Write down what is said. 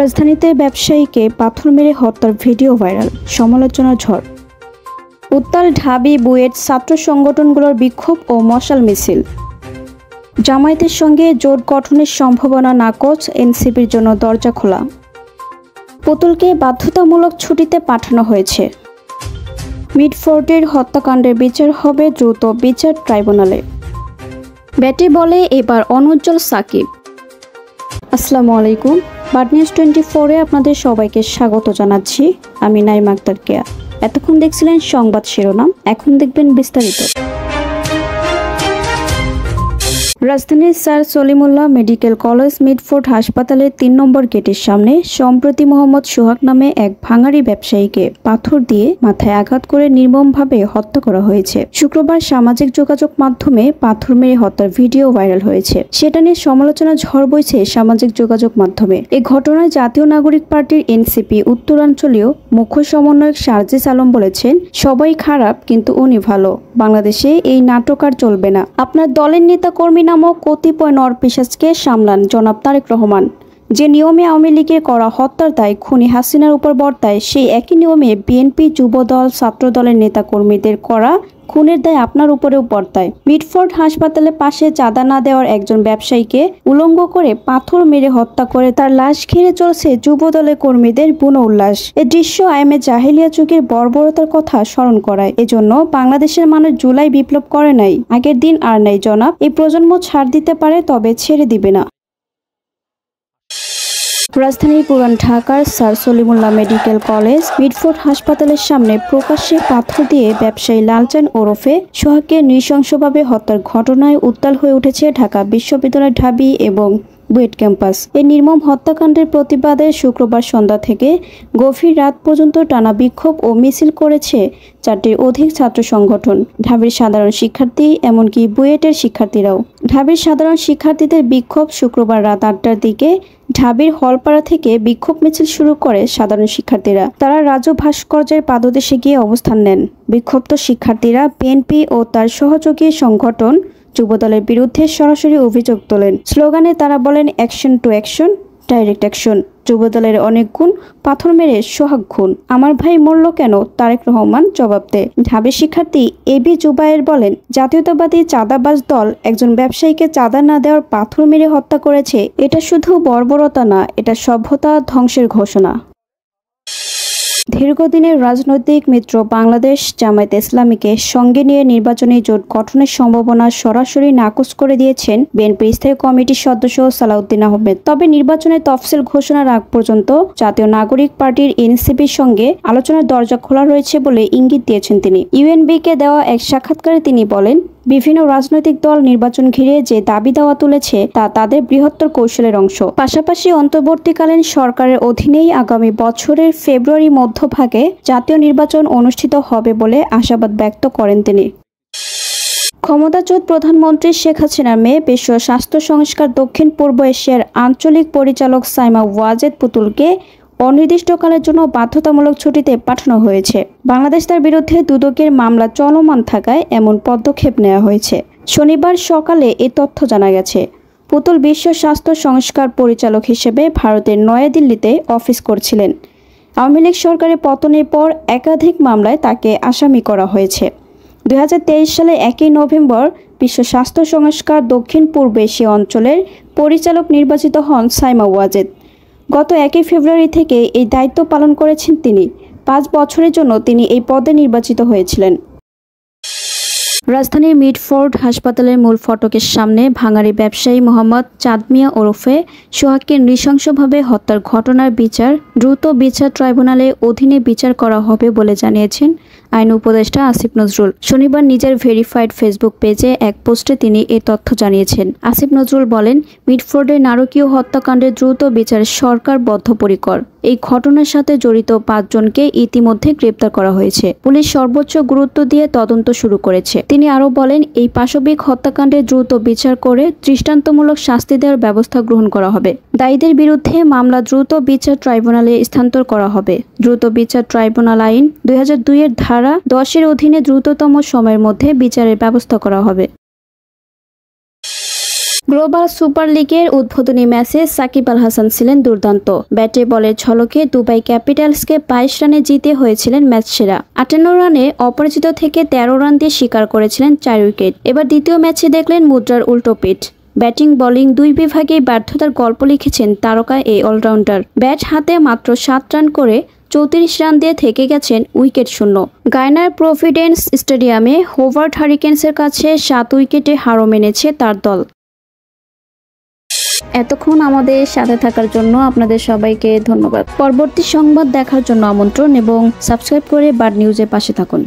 রাজধানীতে ব্যবসায়ীকে পাথর মেরে হত্যার ভিডিও ভাইরাল, সমালোচনার ঝড়। উত্তাল ঢাবি, বুয়েট ছাত্র সংগঠনগুলোর বিক্ষোভ ও মশাল মিছিল। জামায়াতের সঙ্গে জোট গঠনের সম্ভাবনা নাকচ, এনসিপির জন্য দরজা খোলা। পুতুলকে বাধ্যতামূলক ছুটিতে পাঠানো হয়েছে। মিডফোর্ডের হত্যাকাণ্ডের বিচার হবে দ্রুত বিচার ট্রাইব্যুনালে। ব্যাটে বলে এবার অনুজ্জ্বল সাকিব। আসসালামু আলাইকুম, বার্ড নিউজ 24-এ আপনাদের সবাইকে স্বাগত জানাচ্ছি। আমি নাইমা আক্তার কেয়া। এতক্ষণ দেখছিলেন সংবাদ শিরোনাম, এখন দেখবেন বিস্তারিত। রাজধানীর sir Salimullah medical college Mitford হাসপাতালের ৩ নম্বর গেটের সামনে সম্প্রতি মোহাম্মদ সোহাগ নামে এক ভাঙাড়ি ব্যবসায়ীকে পাথর দিয়ে মাথায় আঘাত করে নির্মমভাবে হত্যা করা হয়েছে। শুক্রবার সামাজিক যোগাযোগ মাধ্যমে পাথর মেরে হত্যার ভিডিও ভাইরাল হয়েছে। সেটা নিয়ে সমালোচনা ঝড় বইছে সামাজিক যোগাযোগ মাধ্যমে। এই ঘটনায় জাতীয় নাগরিক পার্টির এনসিপি উত্তরাঞ্চলীয় মুখ্য সমন্বয়ক সার্জিস আলম বলেছেন, সবাই খারাপ কিন্তু উনি ভালো। বাংলাদেশে এই নাটক আর চলবে না। আপনার দলের নেতা কর্মী নামক কতিপয় নরপিশাচকে সামলান জনাব তারেক রহমান। যে নিয়মে আওয়ামী লীগের করা হত্যার দায় খুনি হাসিনার উপর বর্তায়, সেই একই নিয়মে বিএনপি, যুবদল, ছাত্র দলের নেতা কর্মীদের করা খুনের দায় আপনার উপরেও বর্তায়। মিডফোর্ড হাসপাতালের পাশে চাঁদা না দেওয়ার একজন ব্যবসায়ীকে উলঙ্গ করে পাথর মেরে হত্যা করে তার লাশ ঘিরে চলছে যুবদলের কর্মীদের বুনো উল্লাস। এ দৃশ্য আইএমএ জাহেলিয়া যুগের বর্বরতার কথা স্মরণ করায়। এজন্য বাংলাদেশের মানুষ জুলাই বিপ্লব করে নাই, আগের দিন আর নাই জনাব। এই প্রজন্ম ছাড় দিতে পারে, তবে ছেড়ে দিবে না। রাজধানীর পুরান ঢাকার sir Salimullah medical college Mitford হাসপাতালের সামনে প্রকাশ্যে পাথর দিয়ে ব্যবসায়ী লালচান ওরফে সোহাগকে নৃশংসভাবে হত্যার ঘটনায় উত্তাল হয়ে উঠেছে ঢাকা বিশ্ববিদ্যালয়ের ঢাবি এবং বুয়েট ক্যাম্পাস। এই নির্মম হত্যাকাণ্ডের প্রতিবাদে শুক্রবার সন্ধ্যা থেকে গভীর রাত পর্যন্ত টানা বিক্ষোভ ও মিছিল করেছে 4টির অধিক ছাত্র সংগঠন, ঢাবির সাধারণ শিক্ষার্থী, এমনকি বুয়েটের শিক্ষার্থীরাও। ঢাবির সাধারণ শিক্ষার্থীদের বিক্ষোভ শুক্রবার রাত 8টার দিকে ঢাবির হলপাড়া থেকে বিক্ষোভ মিছিল শুরু করে সাধারণ শিক্ষার্থীরা। তারা রাজু ভাস্কর্যের পাদদেশে গিয়ে অবস্থান নেন। বিক্ষুব্ধ শিক্ষার্থীরা বিএনপি ও তার সহযোগী সংগঠন যুবদলের বিরুদ্ধে সরাসরি অভিযোগ তোলেন। স্লোগানে তারা বলেন, action to action, direct action. যুবদলের অনেক গুণ, পাথর মেরে সোহাগ খুন, আমার ভাই মরল কেন, তারেক রহমান জবাব দেয়। ঢাবি শিক্ষার্থী এবি জুবায়ের বলেন, জাতীয়তাবাদী চাঁদাবাজ দল একজন ব্যবসায়ীকে চাঁদা না দেওয়ার পাথর মেরে হত্যা করেছে। এটা শুধু বর্বরতা না, এটা সভ্যতা ধ্বংসের ঘোষণা। দীর্ঘদিনের রাজনৈতিক মিত্র বাংলাদেশ জামায়াতে ইসলামীকে সঙ্গে নিয়ে নির্বাচনী জোট গঠনের সম্ভাবনা সরাসরি নাকচ করে দিয়েছেন বিএনপির স্থায়ী কমিটির সদস্য সালাউদ্দিন আহমেদ। তবে নির্বাচনের তফসিল ঘোষণার আগ পর্যন্ত জাতীয় নাগরিক পার্টির এনসিপির সঙ্গে আলোচনার দরজা খোলা রয়েছে বলে ইঙ্গিত দিয়েছেন তিনি। ইউএনবিকে দেওয়া এক সাক্ষাৎকারে তিনি বলেন, বিভিন্ন রাজনৈতিক দল নির্বাচন ঘিরে যে দাবি দাওয়া তুলেছে তা তাদের বৃহত্তর কৌশলের অংশ। পাশাপাশি অন্তর্বর্তীকালীন সরকারের অধীনেই আগামী বছরের ফেব্রুয়ারি মধ্যভাগে জাতীয় নির্বাচন অনুষ্ঠিত হবে বলে আশাবাদ ব্যক্ত করেন তিনি। ক্ষমতাচ্যুত প্রধানমন্ত্রী শেখ হাসিনার মেয়ে, বিশ্ব স্বাস্থ্য সংস্থার দক্ষিণ পূর্ব এশিয়ার আঞ্চলিক পরিচালক সাইমা ওয়াজেদ পুতুলকে অনির্দিষ্টকালের জন্য বাধ্যতামূলক ছুটিতে পাঠানো হয়েছে। বাংলাদেশ তার বিরুদ্ধে দুদকের মামলা চলমান থাকায় এমন পদক্ষেপ নেওয়া হয়েছে। শনিবার সকালে এই তথ্য জানা গেছে। পুতুল বিশ্ব স্বাস্থ্য সংস্থার পরিচালক হিসেবে ভারতের নয়াদিল্লিতে অফিস করছিলেন। আওয়ামী লীগ সরকারের পতনের পর একাধিক মামলায় তাকে আসামি করা হয়েছে। 2023 সালে 1 নভেম্বর বিশ্ব স্বাস্থ্য সংস্থার দক্ষিণ পূর্ব এশিয়া অঞ্চলের পরিচালক নির্বাচিত হন সাইমা ওয়াজেদ। গত 1 ফেব্রুয়ারি থেকে এই দায়িত্ব পালন করেছেন তিনি। 5 বছরের জন্য তিনি এই পদে নির্বাচিত হয়েছিলেন। রাজধানীর মিডফোর্ড হাসপাতালের মূল ফটকের সামনে ভাঙাড়ি ব্যবসায়ী মোহাম্মদ চাঁদ মিয়া ওরফে সোহাগকে নৃশংসভাবে হত্যার ঘটনার বিচার দ্রুত বিচার ট্রাইব্যুনালের অধীনে বিচার করা হবে বলে জানিয়েছেন আইন উপদেষ্টা আসিফ নজরুল। শনিবার নিজের ভেরিফাইড ফেসবুক পেজে এক পোস্টে তিনি এই তথ্য জানিয়েছেন। আসিফ নজরুল বলেন, মিডফোর্ডের নারকীয় হত্যাকাণ্ডের দ্রুত বিচারে সরকার বদ্ধপরিকর। এই ঘটনার সাথে জড়িত 5 জনকে ইতিমধ্যে গ্রেপ্তার করা হয়েছে। পুলিশ সর্বোচ্চ গুরুত্ব দিয়ে তদন্ত শুরু করেছে। তিনি আরও বলেন, এই পাশবিক হত্যাকাণ্ডে দ্রুত বিচার করে দৃষ্টান্তমূলক শাস্তি দেওয়ার ব্যবস্থা গ্রহণ করা হবে। দায়ীদের বিরুদ্ধে মামলা দ্রুত বিচার ট্রাইব্যুনালে স্থানান্তর করা হবে। দ্রুত বিচার ট্রাইব্যুনাল আইন 2002 এর ধারা 10-এর অধীনে দ্রুততম সময়ের মধ্যে বিচারের ব্যবস্থা করা হবে। গ্লোবাল সুপার লিগের উদ্বোধনী ম্যাচে সাকিব আল হাসান ছিলেন দুর্দান্ত। ব্যাটে বলের ঝলকে দুবাই ক্যাপিটালসকে 22 রানে জিতে হয়েছিলেন ম্যাচ সেরা। 58 রানে অপরাজিত থেকে 13 রান দিয়ে শিকার করেছিলেন 4 উইকেট। এবার দ্বিতীয় ম্যাচে দেখলেন মুদ্রার উল্টো পিঠ। ব্যাটিং বোলিং দুই বিভাগেই ব্যর্থতার গল্প লিখেছেন তারকা এই অলরাউন্ডার। ব্যাট হাতে মাত্র 7 রান করে 34 রান দিয়ে থেকে গেছেন উইকেট শূন্য। গায়ানার প্রভিডেন্স স্টেডিয়ামে হোভার্ড হারিকেন্সের কাছে 7 উইকেটে হারও মেনেছে তার দল। এতক্ষণ আমাদের সাথে থাকার জন্য আপনাদের সবাইকে ধন্যবাদ। পরবর্তী সংবাদ দেখার জন্য আমন্ত্রণ এবং সাবস্ক্রাইব করে বার্ড নিউজের পাশে থাকুন।